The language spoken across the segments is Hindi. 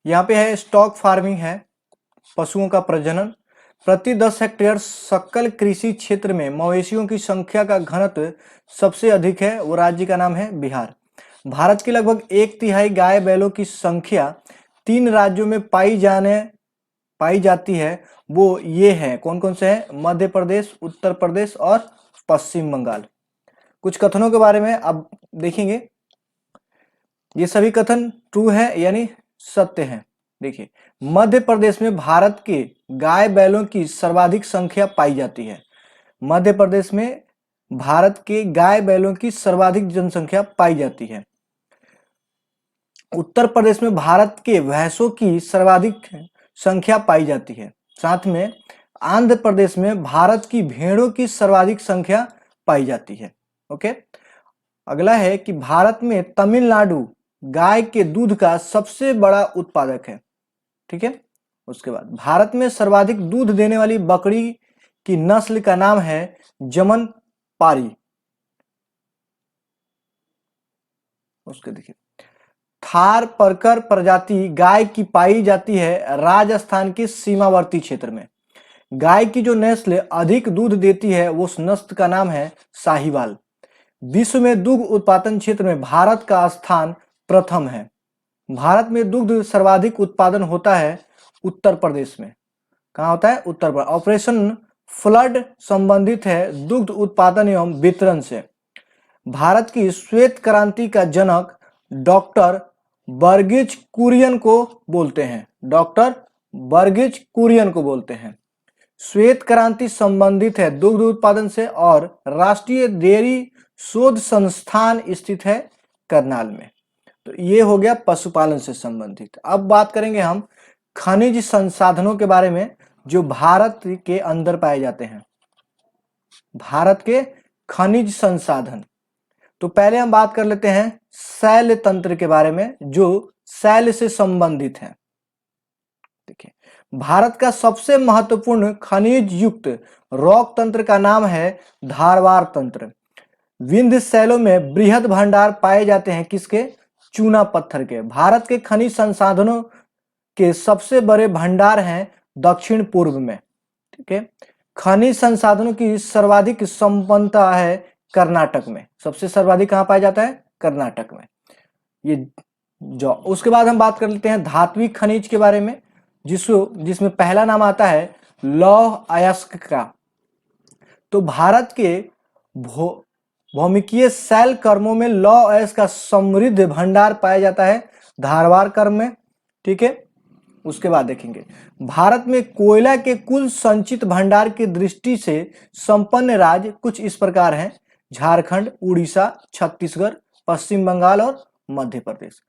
यहाँ पे है स्टॉक फार्मिंग है, पशुओं का प्रजनन। प्रति 10 हेक्टेयर सकल कृषि क्षेत्र में मवेशियों की संख्या का घनत्व सबसे अधिक है, वो राज्य का नाम है बिहार। भारत की लगभग 1/3 गाय बैलों की संख्या 3 राज्यों में पाई जाती है, वो ये है, कौन कौन से हैं? मध्य प्रदेश, उत्तर प्रदेश और पश्चिम बंगाल। कुछ कथनों के बारे में अब देखेंगे, ये सभी कथन ट्रू है यानी सत्य है। देखिए, मध्य प्रदेश में भारत के गाय बैलों की सर्वाधिक संख्या पाई जाती है। मध्य प्रदेश में भारत के गाय बैलों की सर्वाधिक जनसंख्या पाई जाती है। उत्तर प्रदेश में भारत के भैंसों की सर्वाधिक संख्या पाई जाती है। साथ में आंध्र प्रदेश में भारत की भेड़ों की सर्वाधिक संख्या पाई जाती है। ओके, अगला है कि भारत में तमिलनाडु गाय के दूध का सबसे बड़ा उत्पादक है। ठीक है, उसके बाद भारत में सर्वाधिक दूध देने वाली बकरी की नस्ल का नाम है जमनपारी। उसके देखिए, थार परकर प्रजाति गाय की पाई जाती है राजस्थान के सीमावर्ती क्षेत्र में। गाय की जो नस्ल अधिक दूध देती है उस नस्ल का नाम है साहिवाल। विश्व में दुग्ध उत्पादन क्षेत्र में भारत का स्थान प्रथम है। भारत में दुग्ध सर्वाधिक उत्पादन होता है उत्तर प्रदेश में। कहाँ होता है? उत्तर प्रदेश। ऑपरेशन फ्लड संबंधित है दुग्ध उत्पादन एवं वितरण से। भारत की श्वेत क्रांति का जनक डॉक्टर वर्गीज कुरियन को बोलते हैं। डॉक्टर वर्गीज कुरियन को बोलते हैं। श्वेत क्रांति संबंधित है दुग्ध उत्पादन से और राष्ट्रीय डेयरी शोध संस्थान स्थित है करनाल में। तो ये हो गया पशुपालन से संबंधित। अब बात करेंगे हम खनिज संसाधनों के बारे में जो भारत के अंदर पाए जाते हैं। भारत के खनिज संसाधन, तो पहले हम बात कर लेते हैं शैल तंत्र के बारे में जो शैल से संबंधित है। देखिए, भारत का सबसे महत्वपूर्ण खनिज युक्त रॉक तंत्र का नाम है धारवाड़ तंत्र। विंध्य शैलों में बृहद भंडार पाए जाते हैं किसके? चूना पत्थर के। भारत के खनिज संसाधनों के सबसे बड़े भंडार हैं दक्षिण पूर्व में। ठीक है, खनिज संसाधनों की सर्वाधिक संपन्नता है कर्नाटक में। सबसे सर्वाधिक कहां पाया जाता है? कर्नाटक में। ये जो उसके बाद हम बात कर लेते हैं धात्विक खनिज के बारे में जिसमें पहला नाम आता है लौह अयस्क का। तो भारत के भौमिकीय शैल कर्मों में लौह अयस्क का समृद्ध भंडार पाया जाता है धारवाड़ कर्म में। ठीक है, उसके बाद देखेंगे भारत में कोयला के कुल संचित भंडार की दृष्टि से संपन्न राज्य कुछ इस प्रकार हैं: झारखंड, उड़ीसा, छत्तीसगढ़, पश्चिम बंगाल और मध्य प्रदेश।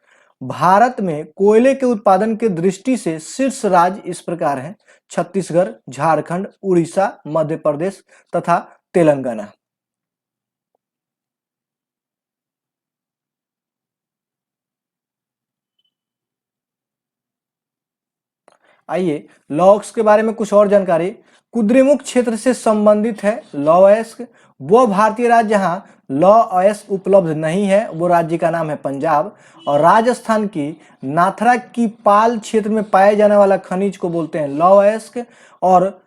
भारत में कोयले के उत्पादन के दृष्टि से शीर्ष राज्य इस प्रकार हैं: छत्तीसगढ़, झारखंड, उड़ीसा, मध्य प्रदेश तथा तेलंगाना। आइए लौह के बारे में कुछ और जानकारी। कुद्रेमुख क्षेत्र से संबंधित है लौह अयस्क। वो भारतीय राज्य जहां लौह अयस्क उपलब्ध नहीं है वो राज्य का नाम है पंजाब। और राजस्थान की नाथरा की पाल क्षेत्र में पाए जाने वाला खनिज को बोलते हैं लौह अयस्क। और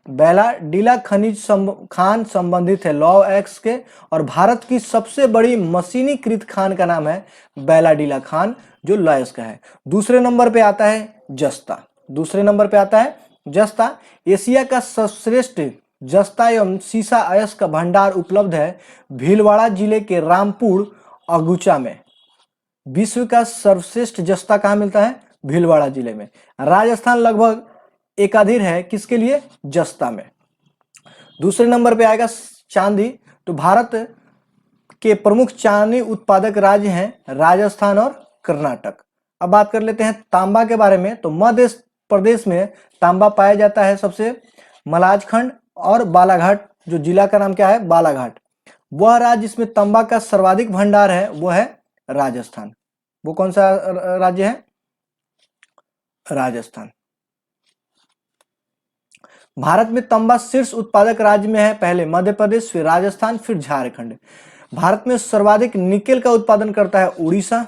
बेलाडीला खनिज खान संबंधित है लौह अयस्क के। और भारत की सबसे बड़ी मशीनीकृत खान का नाम है बेलाडीला खान जो लौह अयस्क का है। दूसरे नंबर पे आता है जस्ता। दूसरे नंबर पे आता है जस्ता। एशिया का सर्वश्रेष्ठ जस्ता एवं सीसा अयस्क का भंडार उपलब्ध है भीलवाड़ा जिले के रामपुर अगुचा में। विश्व का सर्वश्रेष्ठ जस्ता कहाँ मिलता है? भीलवाड़ा जिले में। राजस्थान लगभग एकाधीर है किसके लिए? जस्ता में। दूसरे नंबर पे आएगा चांदी। तो भारत के प्रमुख चांदी उत्पादक राज्य हैं राजस्थान और कर्नाटक। अब बात कर लेते हैं तांबा के बारे में। तो मध्य प्रदेश में तांबा पाया जाता है सबसे मलाजखंड और बालाघाट, जो जिला का नाम क्या है? बालाघाट। वह राज्य जिसमें तांबा का सर्वाधिक भंडार है वो है राजस्थान। वो कौन सा राज्य है? राजस्थान। भारत में तांबा शीर्ष उत्पादक राज्य में है, पहले मध्य प्रदेश, फिर राजस्थान, फिर झारखंड। भारत में सर्वाधिक निकेल का उत्पादन करता है उड़ीसा।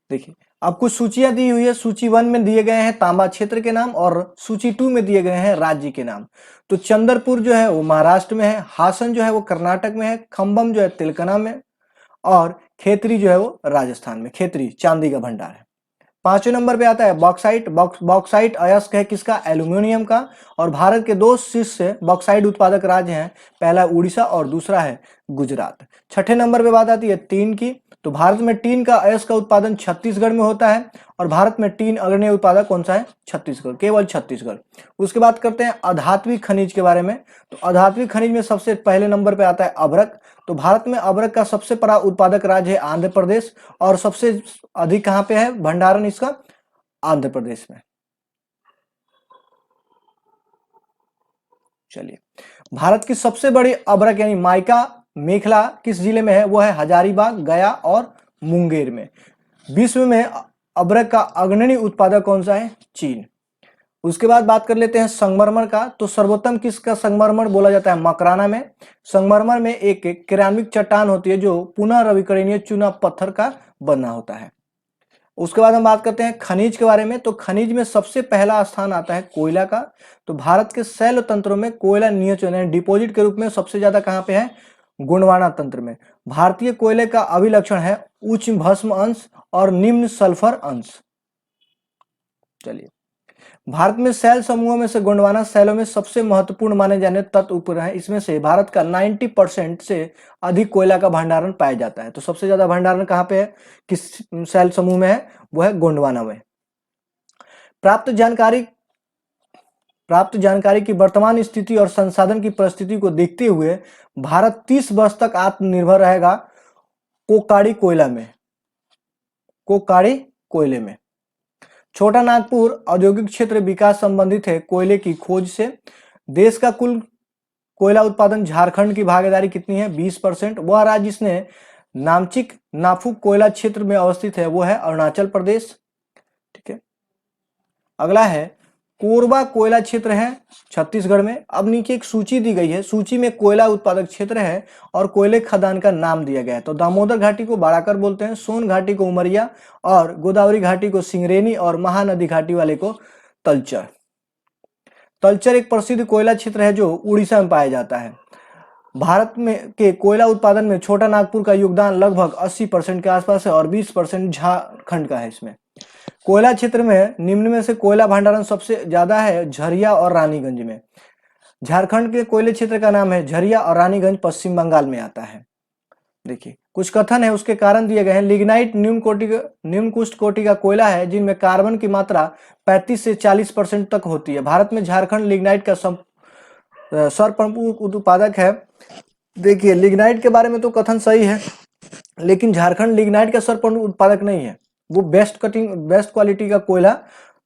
देखिए अब कुछ सूचियां दी हुई है। सूची 1 में दिए गए हैं तांबा क्षेत्र के नाम और सूची 2 में दिए गए हैं राज्य के नाम। तो चंद्रपुर जो है वो महाराष्ट्र में है, हासन जो है वो कर्नाटक में है, खम्बम जो है तेलंगाना में, और खेतरी जो है वो राजस्थान में। खेतरी चांदी का भंडार है। 5वें नंबर पे आता है बॉक्साइट। बॉक्साइट अयस्क है किसका? एल्यूमिनियम का। और भारत के दो शीर्ष बॉक्साइट उत्पादक राज्य हैं, पहला उड़ीसा और दूसरा है गुजरात। 6ठे नंबर पे बात आती है टीन की। तो भारत में टीन का अयस्क का उत्पादन छत्तीसगढ़ में होता है और भारत में टीन अग्रणी उत्पादक कौन सा है? छत्तीसगढ़, केवल छत्तीसगढ़। उसके बाद करते हैं अधात्विक खनिज के बारे में। तो अधात्विक खनिज में सबसे पहले नंबर पे आता है अभ्रक। तो भारत में अभ्रक का सबसे बड़ा उत्पादक राज्य है आंध्र प्रदेश और सबसे अधिक कहां पे है भंडारण इसका? आंध्र प्रदेश में। चलिए, भारत की सबसे बड़ी अभ्रक यानी माइका मेखला किस जिले में है? वो है हजारीबाग, गया और मुंगेर में। विश्व में अभ्रक का अग्रणी उत्पादक कौन सा है? चीन। उसके बाद बात कर लेते हैं संगमरमर का। तो सर्वोत्तम किसका संगमरमर बोला जाता है? मकराना में। संगमरमर में एक किरानिक चट्टान होती है जो पुनः रविकरणीय चूना पत्थर का बना होता है। उसके बाद हम बात करते हैं खनिज के बारे में। तो खनिज में सबसे पहला स्थान आता है कोयला का। तो भारत के शैल तंत्रों में कोयला नियोजन है डिपॉजिट के रूप में सबसे ज्यादा कहां पे है? गोंडवाना तंत्र में। भारतीय कोयले का अभिलक्षण है उच्च भस्म अंश और निम्न सल्फर अंश। चलिए, भारत में शैल समूहों में से गोंडवाना शैलों में सबसे महत्वपूर्ण माने जाने तत्व उपग्रह है। इसमें से भारत का 90% से अधिक कोयला का भंडारण पाया जाता है। तो सबसे ज्यादा भंडारण कहाँ पे है, किस शैल समूह में है? वो है गोंडवाना में। प्राप्त जानकारी की वर्तमान स्थिति और संसाधन की परिस्थिति को देखते हुए भारत 30 वर्ष तक आत्मनिर्भर रहेगा कोकाड़ी कोयले में। छोटा नागपुर औद्योगिक क्षेत्र विकास संबंधित है कोयले की खोज से। देश का कुल कोयला उत्पादन झारखंड की भागीदारी कितनी है? 20%। वह राज्य जिसने नामचिक नाफुक कोयला क्षेत्र में अवस्थित है वो है अरुणाचल प्रदेश। ठीक है, अगला है कोरबा कोयला क्षेत्र है छत्तीसगढ़ में। अब नीचे एक सूची दी गई है, सूची में कोयला उत्पादक क्षेत्र है और कोयले खदान का नाम दिया गया है। तो दामोदर घाटी को बाड़ाकर बोलते हैं, सोन घाटी को उमरिया और गोदावरी घाटी को सिंगरेनी और महानदी घाटी वाले को तलचर। तलचर एक प्रसिद्ध कोयला क्षेत्र है जो उड़ीसा में पाया जाता है। भारत में के कोयला उत्पादन में छोटा नागपुर का योगदान लगभग 80% के आसपास है और 20% झारखंड का है। इसमें कोयला क्षेत्र में निम्न में से कोयला भंडारण सबसे ज्यादा है झरिया और रानीगंज में। झारखंड के कोयले क्षेत्र का नाम है झरिया और रानीगंज पश्चिम बंगाल में आता है। देखिए कुछ कथन है, उसके कारण दिए गए हैं। लिग्नाइट निम्नकुष्ठ कोटि का कोयला है जिनमें कार्बन की मात्रा 35 से 40% तक होती है। भारत में झारखंड लिग्नाइट का सर्वप्रमुख उत्पादक है। देखिए लिग्नाइट के बारे में तो कथन सही है, लेकिन झारखंड लिग्नाइट का सर्वप्रमुख उत्पादक नहीं है। वो बेस्ट क्वालिटी का कोयला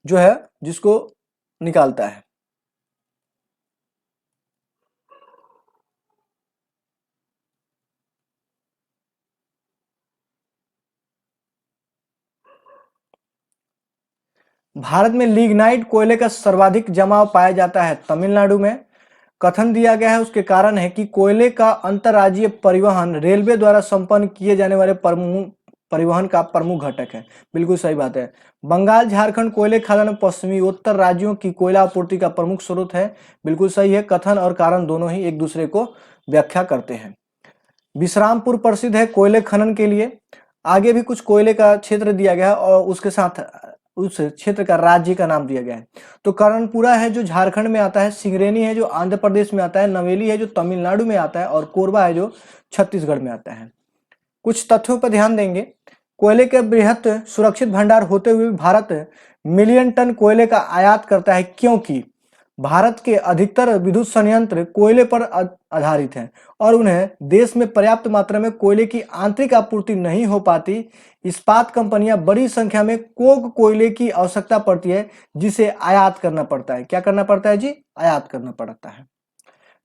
जो है जिसको निकालता है। भारत में लिग्नाइट कोयले का सर्वाधिक जमाव पाया जाता है तमिलनाडु में। कथन दिया गया है, उसके कारण है कि कोयले का अंतर्राज्यीय परिवहन रेलवे द्वारा संपन्न किए जाने वाले परिवहन का प्रमुख घटक है। बिल्कुल सही बात है। बंगाल झारखंड कोयले खदान पश्चिमी उत्तर राज्यों की कोयला आपूर्ति का प्रमुख स्रोत है। बिल्कुल सही है, कथन और कारण दोनों ही एक दूसरे को व्याख्या करते हैं। विश्रामपुर प्रसिद्ध है कोयले खनन के लिए। आगे भी कुछ कोयले का क्षेत्र दिया गया है और उसके साथ उस क्षेत्र का राज्य का नाम दिया गया है। तो कर्णपुरा है जो झारखंड में आता है, सिंगरेनी है जो आंध्र प्रदेश में आता है, नवेली है जो तमिलनाडु में आता है और कोरबा है जो छत्तीसगढ़ में आता है। कुछ तथ्यों पर ध्यान देंगे। कोयले के बृहत सुरक्षित भंडार होते हुए भारत मिलियन टन कोयले का आयात करता है, क्योंकि भारत के अधिकतर विद्युत संयंत्र कोयले पर आधारित हैं और उन्हें देश में पर्याप्त मात्रा में कोयले की आंतरिक आपूर्ति नहीं हो पाती। इस्पात कंपनियां बड़ी संख्या में कोक कोयले की आवश्यकता पड़ती है जिसे आयात करना पड़ता है। क्या करना पड़ता है जी? आयात करना पड़ता है।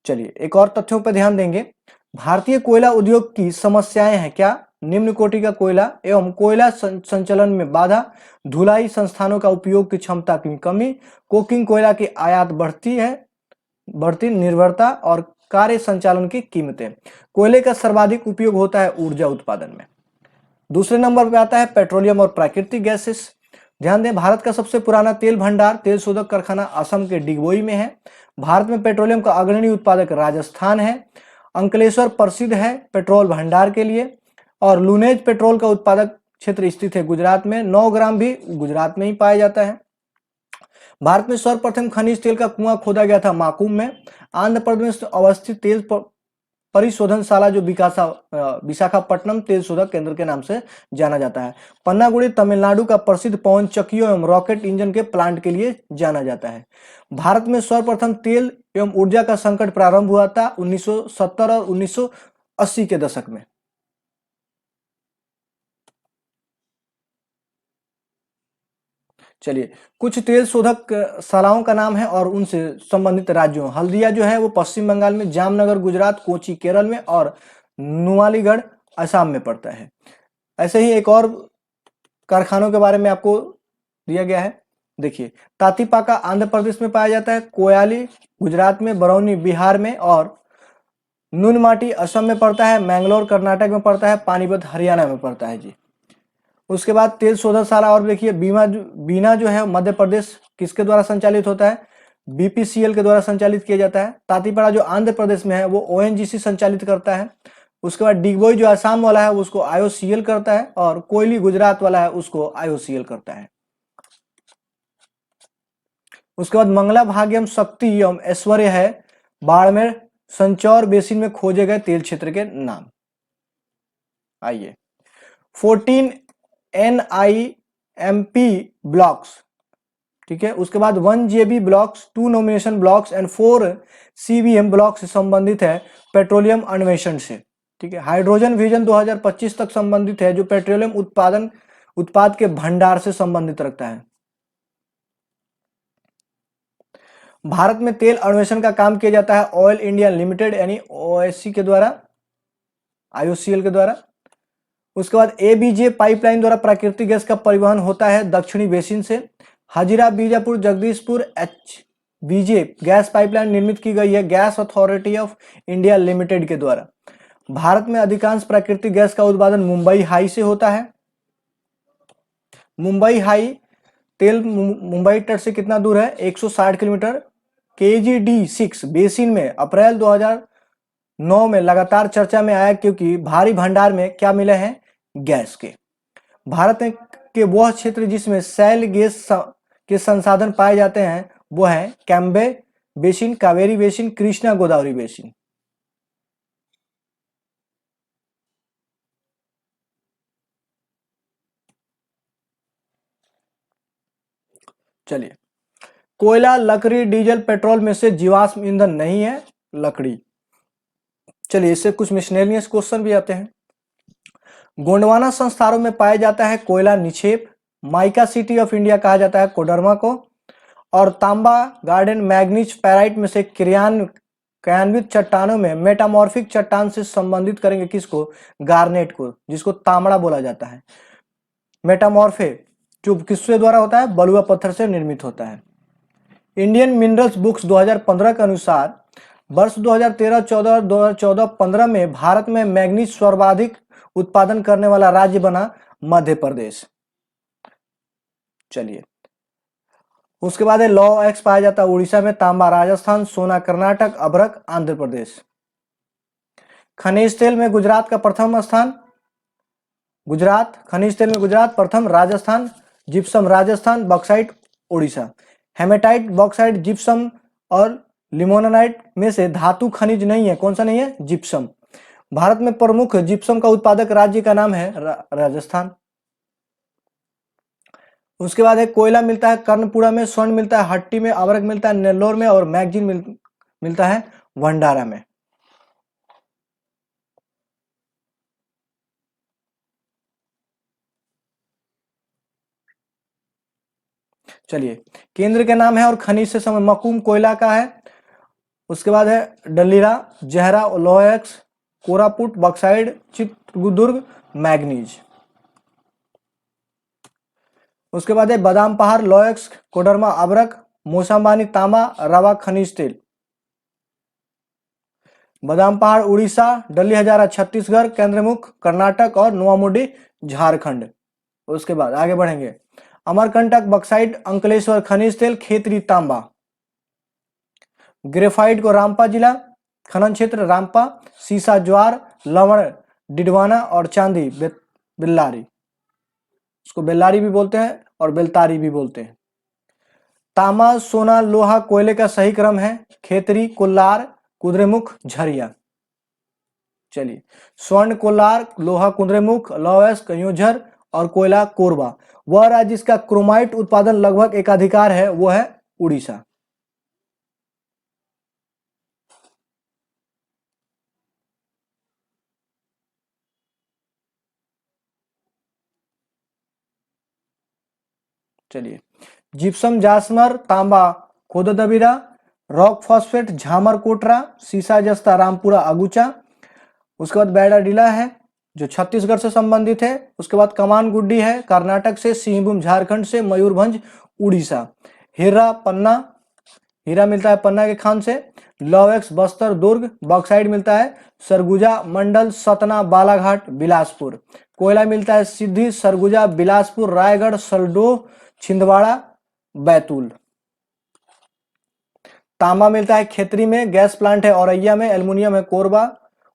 चलिए एक और तथ्यों पर ध्यान देंगे। भारतीय कोयला उद्योग की समस्याएं हैं क्या? निम्न कोटि का कोयला एवं कोयला संचलन में बाधा, धुलाई संस्थानों का उपयोग की क्षमता की कमी, कोकिंग कोयला की आयात बढ़ती निर्भरता और कार्य संचालन की कीमतें। कोयले का सर्वाधिक उपयोग होता है ऊर्जा उत्पादन में। दूसरे नंबर पे आता है पेट्रोलियम और प्राकृतिक गैसेस। ध्यान दें, भारत का सबसे पुराना तेल भंडार तेल शोधक कारखाना असम के डिगबोई में है। भारत में पेट्रोलियम का अग्रणी उत्पादक राजस्थान है। अंकलेश्वर प्रसिद्ध है पेट्रोल भंडार के लिए। और लुनेज पेट्रोल का उत्पादक क्षेत्र स्थित है गुजरात में। 9 ग्राम भी गुजरात में ही पाया जाता है। भारत में सर्वप्रथम खनिज तेल का कुआं खोदा गया था माकूम में। आंध्र प्रदेश में अवस्थित तेल परिशोधनशाला जो विशाखापट्टनम तेल शोधक केंद्र के नाम से जाना जाता है। पन्नागुड़ी तमिलनाडु का प्रसिद्ध पवन चक्कियों एवं रॉकेट इंजन के प्लांट के लिए जाना जाता है। भारत में सर्वप्रथम तेल एवं ऊर्जा का संकट प्रारंभ हुआ था 1970 और 1980 के दशक में। चलिए, कुछ तेल शोधक शालाओं का नाम है और उनसे संबंधित राज्यों। हल्दिया जो है वो पश्चिम बंगाल में, जामनगर गुजरात, कोची केरल में और नुमालीगढ़ असम में पड़ता है। ऐसे ही एक और कारखानों के बारे में आपको दिया गया है। देखिए, तातीपाका आंध्र प्रदेश में पाया जाता है, कोयाली गुजरात में, बरौनी बिहार में और नुनमाटी असम में पड़ता है, मैंगलोर कर्नाटक में पड़ता है, पानीपत हरियाणा में पड़ता है जी। उसके बाद तेल शोधनशाला और देखिए, बीना जो है मध्य प्रदेश किसके द्वारा संचालित होता है? बीपीसीएल के द्वारा संचालित किया जाता है। तातीपाड़ा जो आंध्र प्रदेश में है वो ओएनजीसी संचालित करता है। उसके बाद डिगबोई जो असम वाला है उसको आईओसीएल करता है और कोयली गुजरात वाला है उसको आईओसीएल करता है। उसके बाद मंगला भाग्यम, शक्ति एवं ऐश्वर्य है बाड़मेर संचौर बेसिन में खोजे गए तेल क्षेत्र के नाम। आइए, 14 NIMP ब्लॉक्स, ठीक है। उसके बाद 1 JB blocks, 2 nomination blocks and 4 CBM blocks से संबंधित है पेट्रोलियम अन्वेषण से, ठीक है। हाइड्रोजन विजन 2025 तक संबंधित है जो पेट्रोलियम उत्पाद के भंडार से संबंधित रखता है। भारत में तेल अन्वेषण का काम किया जाता है ऑयल इंडिया लिमिटेड यानी OSC के द्वारा, IOCL के द्वारा। उसके बाद ABJ पाइपलाइन द्वारा प्राकृतिक गैस का परिवहन होता है दक्षिणी बेसिन से। Hazira Bijapur Jagdishpur HBJ gas pipeline निर्मित की गई है gas authority of India limited के द्वारा। भारत में अधिकांश प्राकृतिक गैस का उत्पादन मुंबई हाई से होता है। मुंबई हाई तेल मुंबई तट से कितना दूर है? 160 किलोमीटर। KGD6 बेसिन में अप्रैल 2009 में लगातार चर्चा में आया क्योंकि भारी भंडार में क्या मिले हैं? गैस के। भारत के वह क्षेत्र जिसमें शैल गैस के संसाधन पाए जाते हैं वो है Cambay basin, Kaveri basin, Krishna Godavari basin. चलिए, कोयला, लकड़ी, डीजल, पेट्रोल में से जीवाश्म ईंधन नहीं है लकड़ी। चलिए, इससे कुछ मिसलेनियस क्वेश्चन भी आते हैं। गोंडवाना संस्थानों में पाया जाता है कोयला निक्षेप। माइका सिटी ऑफ इंडिया कहा जाता है कोडरमा को। और तांबा गार्डन मैग्नीज पैराइट में से क्रियान्वित चट्टानों में मेटामॉर्फिक चट्टान से संबंधित करेंगे किसको? गार्नेट को, जिसको तांबड़ा बोला जाता है। मेटामॉर्फे जो किससे द्वारा होता है? बलुआ पत्थर से निर्मित होता है। इंडियन मिनरल्स बुक्स 2015 के अनुसार वर्ष 2013-14 और 2014-15 में भारत में मैग्नीज सर्वाधिक उत्पादन करने वाला राज्य बना मध्य प्रदेश। चलिए, उसके बाद लॉ एक्स पाया जाता है उड़ीसा में, तांबा राजस्थान, सोना कर्नाटक, अभ्रक आंध्र प्रदेश। खनिज तेल में गुजरात का प्रथम स्थान, गुजरात खनिज तेल में गुजरात प्रथम, Rajasthan, gypsum Rajasthan, bauxite Orissa. Hematite, bauxite, gypsum और लिमोनाइट में से धातु खनिज नहीं है, कौन सा नहीं है? जिप्सम। भारत में प्रमुख जिप्सम का उत्पादक राज्य का नाम है राजस्थान। उसके बाद है कोयला मिलता है कर्णपुरा में, स्वर्ण मिलता है हट्टी में, अवरक मिलता है नेल्लोर में और मैगजीन मिलता है भंडारा में। चलिए, केंद्र के नाम है और खनिज से समय मकूम कोयला का है। उसके बाद है डलीरा, जहरा, लोएक्स, कोरापुट, बॉक्साइड, चित्रदुर्ग, मैग्नीज। उसके बाद है बादाम पहाड़, लोएक्स, कोडरमा, अबरक, मोसांबानी, तांबा, रवा खनिज तेल। बादाम पहाड़ उड़ीसा, डल्ली हजारा छत्तीसगढ़, केंद्रमुख कर्नाटक और नोवामुडी झारखंड। उसके बाद आगे बढ़ेंगे। अमरकंटक बक्साइट, अंकलेश्वर खनिज तेल, खेतरी तांबा। ग्रेफाइट को रामपा जिला खनन क्षेत्र रामपा, सीसा ज्वार, लवण डिडवाना और चांदी बेल्लारी। इसको बेल्लारी भी बोलते हैं और बेलतारी भी बोलते हैं। तांबा सोना लोहा कोयले का सही क्रम है खेतरी, कोल्लार, कुद्रेमुख, झरिया। चलिए, स्वर्ण कोल्लार, लोहा कुद्रेमुख, लौह कयोंझर और कोयला कोरबा। वह राज्य जिसका क्रोमाइट उत्पादन लगभग एकाधिकार है वो है उड़ीसा। चलिए, जिप्सम जासमर, तांबा खोददबीरा, रॉक फॉस्फेट झामर कोटरा, सीसा जस्ता रामपुरा अगुचा। उसके बाद बैडाडीला है जो छत्तीसगढ़ से संबंधित है। उसके बाद कमान गुड्डी है कर्नाटक से, सिंहभूम झारखंड से, मयूरभंज उड़ीसा। हीरा पन्ना, हीरा मिलता है पन्ना के खान से। लॉवेक्स बस्तर दुर्ग। बॉक्साइड मिलता है सरगुजा मंडल, सतना, बालाघाट, बिलासपुर। कोयला मिलता है सिद्धि, सरगुजा, बिलासपुर, रायगढ़, सलडोह, छिंदवाड़ा, बैतूल। तांबा मिलता है खेतरी में, गैस प्लांट है औरैया में, एल्युमिनियम है कोरबा।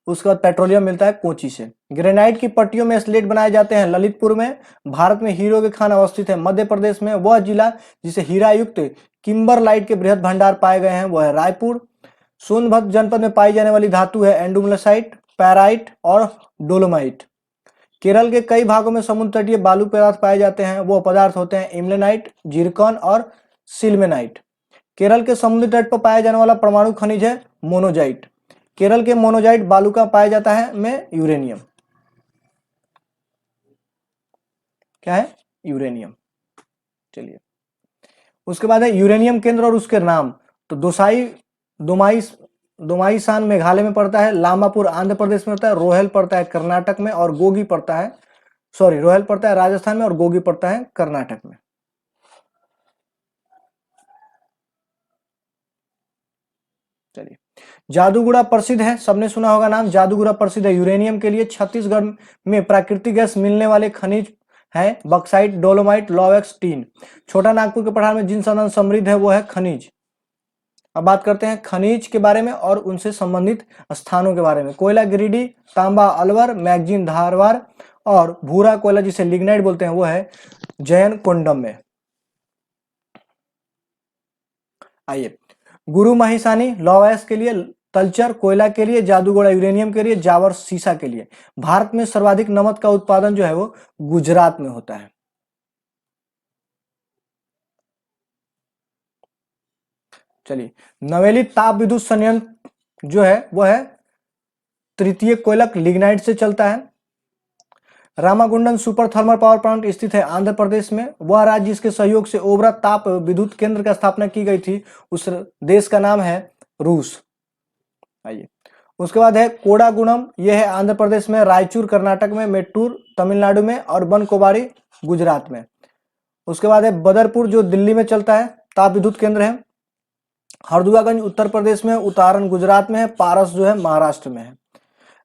उसके बाद पेट्रोलियम मिलता है कोची से। ग्रेनाइट की पट्टियों में स्लेट बनाए जाते हैं ललितपुर में। भारत में हीरो के खान अवस्थित है मध्य प्रदेश में। वह जिला जिसे हीरा युक्त किम्बरलाइट के बृहद भंडार पाए गए हैं वो है रायपुर। सोनभद्र जनपद में पाई जाने वाली धातु है एंडुमलसाइट, पैराइट और डोलोमाइट। केरल के कई भागों में समुद्र तटीय बालू पदार्थ पाए जाते हैं। वो पदार्थ होते हैं इम्लेनाइट, जिरकॉन और सिल्मेनाइट। केरल के समुद्री तट पर पाया जाने वाला परमाणु खनिज है मोनोजाइट। केरल के मोनोजाइट बालू का पाया जाता है में यूरेनियम। क्या है? यूरेनियम। चलिए, उसके बाद है यूरेनियम केंद्र और उसके नाम। तो दोमाईसान मेघालय में पड़ता है, लामापुर आंध्र प्रदेश में होता है, रोहल पड़ता है कर्नाटक में और गोगी पड़ता है रोहल पड़ता है राजस्थान में और गोगी पड़ता है कर्नाटक में। चलिए, जादूगुड़ा प्रसिद्ध है, सबने सुना होगा नाम। जादूगुड़ा प्रसिद्ध है यूरेनियम के लिए। छत्तीसगढ़ में प्राकृतिक गैस मिलने वाले खनिज है बक्साइट, डोलोमाइट, लॉवेक्स, टीन। छोटा नागपुर के पठार में जिन संसाधन समृद्ध है वो है खनिज। अब बात करते हैं खनिज के बारे में और उनसे संबंधित स्थानों के बारे में। कोयला गिरिडीह, तांबा अलवर, मैगजीन धारवाड़ और भूरा कोयला जिसे लिग्नाइट बोलते हैं वो है जयन कोंडम में। आइए, गुरु महिसानी लौह के लिए, तलचर कोयला के लिए, जादूगोड़ा यूरेनियम के लिए, जावर सीसा के लिए। भारत में सर्वाधिक नमक का उत्पादन जो है वो गुजरात में होता है। चलिए, नवेली ताप विद्युत संयंत्र जो है वो है तृतीय कोयलक लिग्नाइट से चलता है। Ramagundam super thermal power plant स्थित है आंध्र प्रदेश में। वह राज्य जिसके सहयोग से ओबरा ताप विद्युत केंद्र का स्थापना की गई थी उस देश का नाम है रूस। आइए, उसके बाद है कोडागुणम, यह है आंध्र प्रदेश में, रायचूर कर्नाटक में, मेट्टूर तमिलनाडु में और बनकोबारी गुजरात में। उसके बाद है बदरपुर जो दिल्ली में चलता है, ताप विद्युत केंद्र है। हरदुआगंज उत्तर प्रदेश में, उतारन गुजरात में है, पारस जो है महाराष्ट्र में है।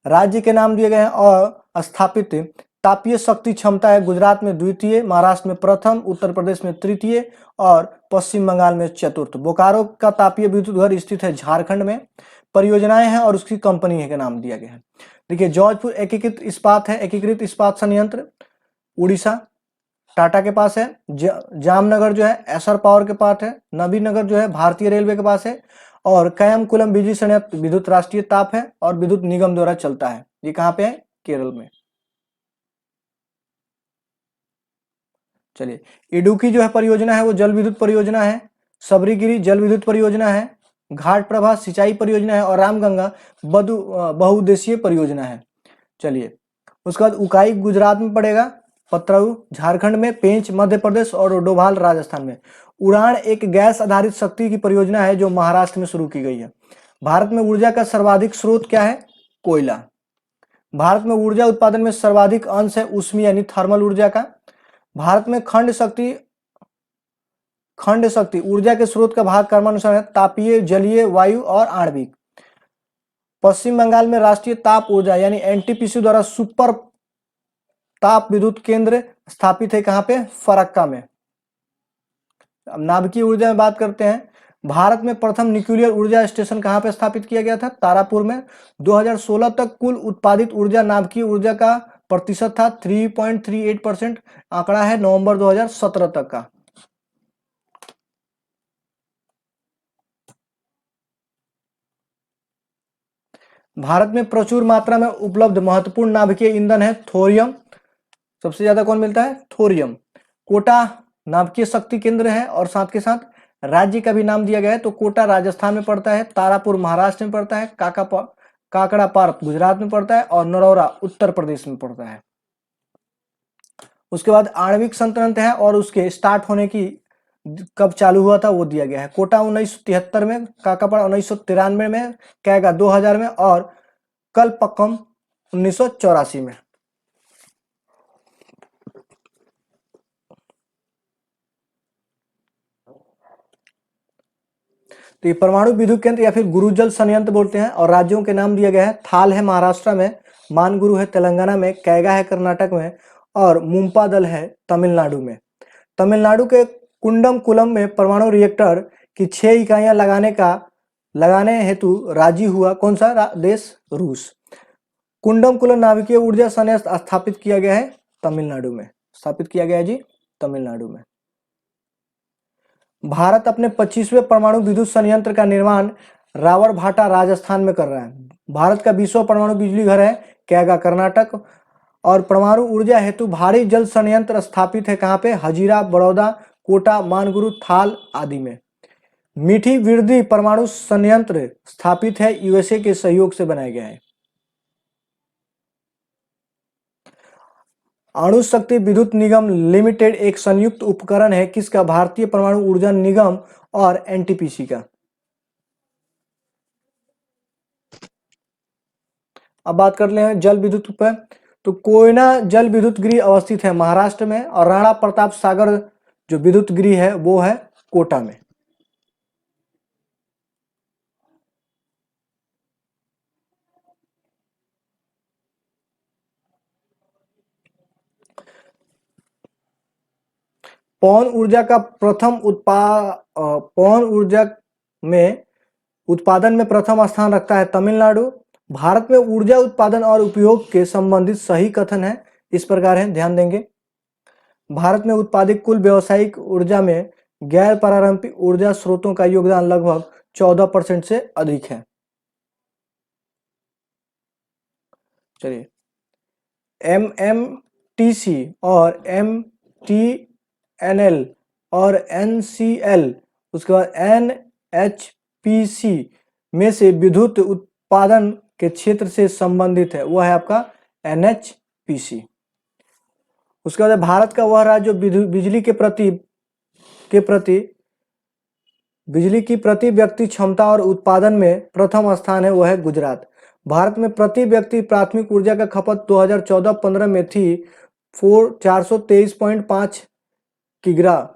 राज्य के नाम दिए गए हैं और स्थापित तापीय शक्ति क्षमता है गुजरात में द्वितीय, महाराष्ट्र में प्रथम, उत्तर प्रदेश में तृतीय और पश्चिम बंगाल में चतुर्थ। बोकारो का तापीय विद्युत घर स्थित है झारखंड में। परियोजनाएं हैं और उसकी कंपनी का नाम दिया गया है। देखिए, जौजपुर एकीकृत इस्पात है, एकीकृत इस्पात संयंत्र उड़ीसा टाटा के पास है। जामनगर जो है एसर पावर के पास है। नबीनगर जो है भारतीय रेलवे के पास है। और कयमकुलम बिजली संयंत्र विद्युत राष्ट्रीय ताप है और विद्युत निगम द्वारा चलता है। ये कहाँ पे है? केरल में। चलिए, इडुकी जो है परियोजना है वो जल विद्युत परियोजना है। सबरीगिरी जल विद्युत परियोजना है। घाट प्रभा सिंचाई परियोजना है और रामगंगा बहुउद्देशीय परियोजना है। चलिए, उसके बाद उकाई गुजरात में पड़ेगा, पतराऊ झारखंड में, पेंच मध्य प्रदेश और डोभाल राजस्थान में। उड़ान एक गैस आधारित शक्ति की परियोजना है जो महाराष्ट्र में शुरू की गई है। भारत में ऊर्जा का सर्वाधिक स्रोत क्या है? कोयला। भारत में ऊर्जा उत्पादन में सर्वाधिक अंश है उष्मीय यानी थर्मल ऊर्जा का। भारत में खंड शक्ति ऊर्जा के स्रोत का भाग क्रमानुसार है तापीय, जलीय, वायु और आणविक। पश्चिम बंगाल में राष्ट्रीय ताप ऊर्जा यानी एनटीपीसी द्वारा सुपर ताप विद्युत केंद्र स्थापित है कहां पे? फरक्का में। अब नाभिकीय ऊर्जा में बात करते हैं। भारत में प्रथम न्यूक्लियर ऊर्जा स्टेशन कहां पे स्थापित किया गया था? तारापुर में। 2016 तक कुल उत्पादित ऊर्जा नाभिकीय ऊर्जा का प्रतिशत था 3.38%। आंकड़ा है नवंबर 2017 तक का। भारत में प्रचुर मात्रा में उपलब्ध महत्वपूर्ण नाभिकीय ईंधन है थोरियम। सबसे ज्यादा कौन मिलता है? थोरियम। कोटा नाभिकीय शक्ति केंद्र है और साथ के साथ राज्य का भी नाम दिया गया है। तो कोटा राजस्थान में पड़ता है, तारापुर महाराष्ट्र में पड़ता है, काकड़ा पार्क गुजरात में पड़ता है और नरौरा उत्तर प्रदेश में पड़ता है। उसके बाद आणविक संतुलन है और उसके स्टार्ट होने की कब चालू हुआ था वो दिया गया है। कोटा 1973 में, काकापाड़ 1993 में, कैगा 2000 में और कलपक्कम 1984 में। तो ये परमाणु विद्युत केंद्र या फिर गुरुजल संयंत्र बोलते हैं और राज्यों के नाम दिया गया है। थाल है महाराष्ट्र में, मानगुरु है तेलंगाना में, कैगा है कर्नाटक में और मुंपादल है तमिलनाडु में। तमिलनाडु के कुंडमकुलम में परमाणु रिएक्टर की 6 इकाइयां लगाने हेतु राजी हुआ कौन सा देश? रूस। कुंडमकुलम नाभिकीय ऊर्जा संयंत्र स्थापित किया गया है तमिलनाडु में। स्थापित किया गया है जी तमिलनाडु में। भारत अपने 25वें परमाणु विद्युत संयंत्र का निर्माण रावरभाटा राजस्थान में कर रहा है। भारत का 20वां परमाणु बिजली घर है कैगा कर्नाटक और परमाणु ऊर्जा हेतु भारी जल संयंत्र स्थापित है कहां पे? हजीरा, बड़ौदा, कोटा, मानगुरु, थाल आदि में। मीठी विरदी परमाणु संयंत्र स्थापित है यूएसए के सहयोग से बनाया गया है। अणु शक्ति विद्युत निगम लिमिटेड एक संयुक्त उपकरण है किसका? भारतीय परमाणु ऊर्जा निगम और एनटीपीसी का। अब बात कर ले हैं जल विद्युत पर। तो कोयना जल विद्युत गृह अवस्थित है महाराष्ट्र में और राणा प्रताप सागर जो विद्युत गृह है वो है कोटा में। पवन ऊर्जा का प्रथम पवन ऊर्जा में उत्पादन में प्रथम स्थान रखता है तमिलनाडु। भारत में ऊर्जा उत्पादन और उपयोग के संबंधित सही कथन है इस प्रकार है, ध्यान देंगे। भारत में उत्पादित कुल व्यावसायिक ऊर्जा में गैर पारंपरिक ऊर्जा स्रोतों का योगदान लगभग 14% से अधिक है। चलिए, एमएमटीसी और एमटीएनएल और एनसीएल उसके बाद एनएचपीसी में से विद्युत उत्पादन के क्षेत्र से संबंधित है, वह है आपका एनएचपीसी। उसके बाद भारत का वह राज्य जो बिजली की प्रति व्यक्ति क्षमता और उत्पादन में प्रथम स्थान है, वह है गुजरात। भारत में प्रति व्यक्ति प्राथमिक ऊर्जा का खपत 2014-15 में थी 423.5 किग्रा,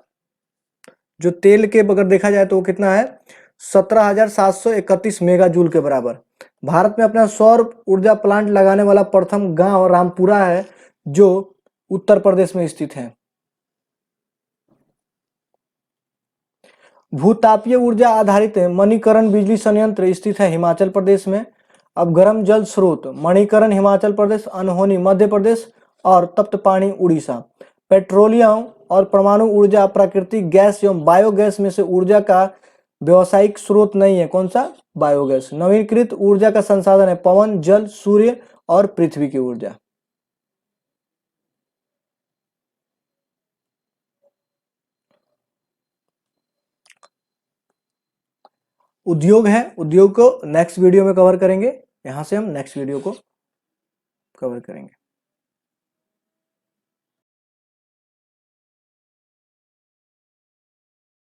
जो तेल के अगर देखा जाए तो वो कितना है 17,731 मेगा जूल के बराबर। भारत में अपना सौर ऊर्जा प्लांट लगाने वाला प्रथम गांव रामपुरा है जो उत्तर प्रदेश में स्थित है। भूतापीय ऊर्जा आधारित मणिकरण बिजली संयंत्र स्थित है हिमाचल प्रदेश में। अब गर्म जल स्रोत मणिकरण हिमाचल प्रदेश, अनहोनी मध्य प्रदेश और तप्त पानी उड़ीसा। पेट्रोलियम और परमाणु ऊर्जा प्राकृतिक गैस एवं बायोगैस में से ऊर्जा का व्यवसायिक स्रोत नहीं है, कौन सा? बायोगैस। नवीनीकृत ऊर्जा का संसाधन है पवन, जल, सूर्य और पृथ्वी की ऊर्जा। उद्योग है, उद्योग को नेक्स्ट वीडियो में कवर करेंगे। यहां से हम नेक्स्ट वीडियो को कवर करेंगे।